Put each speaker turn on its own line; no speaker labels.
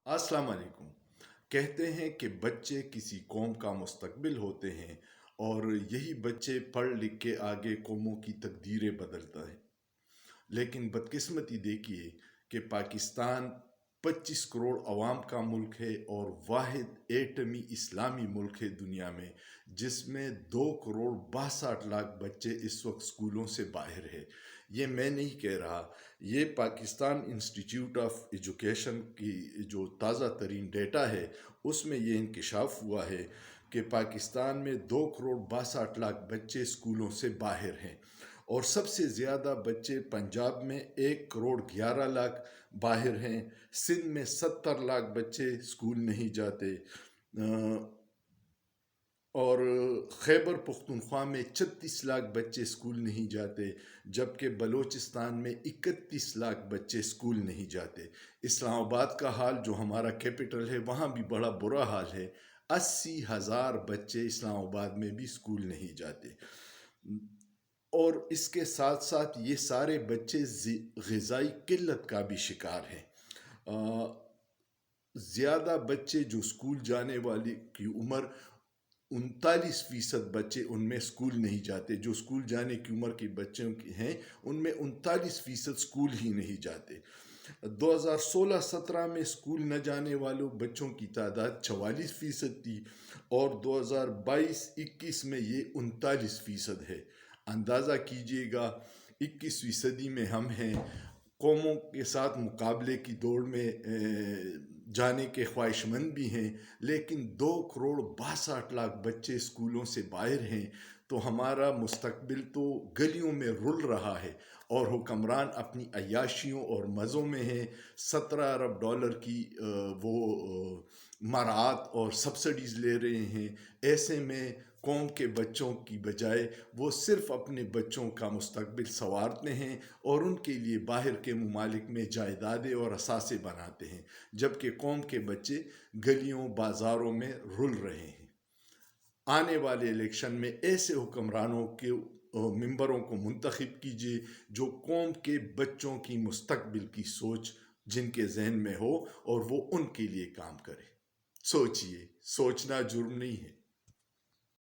السلام علیکم۔ کہتے ہیں کہ بچے کسی قوم کا مستقبل ہوتے ہیں اور یہی بچے پڑھ لکھ کے آگے قوموں کی تقدیریں بدلتا ہے۔ لیکن بدقسمتی دیکھیے کہ پاکستان 25 کروڑ عوام کا ملک ہے اور واحد ایٹمی اسلامی ملک ہے دنیا میں، جس میں 2 کروڑ 62 لاکھ بچے اس وقت اسکولوں سے باہر ہے۔ یہ میں نہیں کہہ رہا، یہ پاکستان انسٹیٹیوٹ آف ایجوکیشن کی جو تازہ ترین ڈیٹا ہے اس میں یہ انکشاف ہوا ہے کہ پاکستان میں 2 کروڑ 62 لاکھ بچے اسکولوں سے باہر ہیں، اور سب سے زیادہ بچے پنجاب میں 1 کروڑ 11 لاکھ باہر ہیں۔ سندھ میں 70 لاکھ بچے اسکول نہیں جاتے، اور خیبر پختونخوا میں 36 لاکھ بچے اسکول نہیں جاتے، جبکہ بلوچستان میں 31 لاکھ بچے اسکول نہیں جاتے۔ اسلام آباد کا حال، جو ہمارا کیپٹل ہے، وہاں بھی بڑا برا حال ہے۔ 80,000 بچے اسلام آباد میں بھی اسکول نہیں جاتے، اور اس کے ساتھ ساتھ یہ سارے بچے غذائی قلت کا بھی شکار ہیں۔ زیادہ بچے جو اسکول جانے والی کی عمر 39% بچے ان میں اسکول نہیں جاتے، جو اسکول جانے کی عمر کے بچوں کی ہیں ان میں 39% اسکول ہی نہیں جاتے۔ 2016-17 میں اسکول نہ جانے والوں بچوں کی تعداد 44% تھی، اور 2022-21 میں یہ 39% ہے۔ اندازہ کیجئے گا، 21ویں صدی میں ہم ہیں، قوموں کے ساتھ مقابلے کی دوڑ میں جانے کے خواہش مند بھی ہیں، لیکن 2 کروڑ 62 لاکھ بچے اسکولوں سے باہر ہیں، تو ہمارا مستقبل تو گلیوں میں رل رہا ہے، اور حکمران اپنی عیاشیوں اور مزوں میں ہیں۔ 17 ارب ڈالر کی وہ مراعات اور سبسڈیز لے رہے ہیں۔ ایسے میں قوم کے بچوں کی بجائے وہ صرف اپنے بچوں کا مستقبل سنوارتے ہیں، اور ان کے لیے باہر کے ممالک میں جائیدادیں اور اثاثے بناتے ہیں، جبکہ قوم کے بچے گلیوں بازاروں میں رل رہے ہیں۔ آنے والے الیکشن میں ایسے حکمرانوں کے ممبروں کو منتخب کیجیے جو قوم کے بچوں کی مستقبل کی سوچ جن کے ذہن میں ہو، اور وہ ان کے لیے کام کرے۔ سوچئے، سوچنا جرم نہیں ہے۔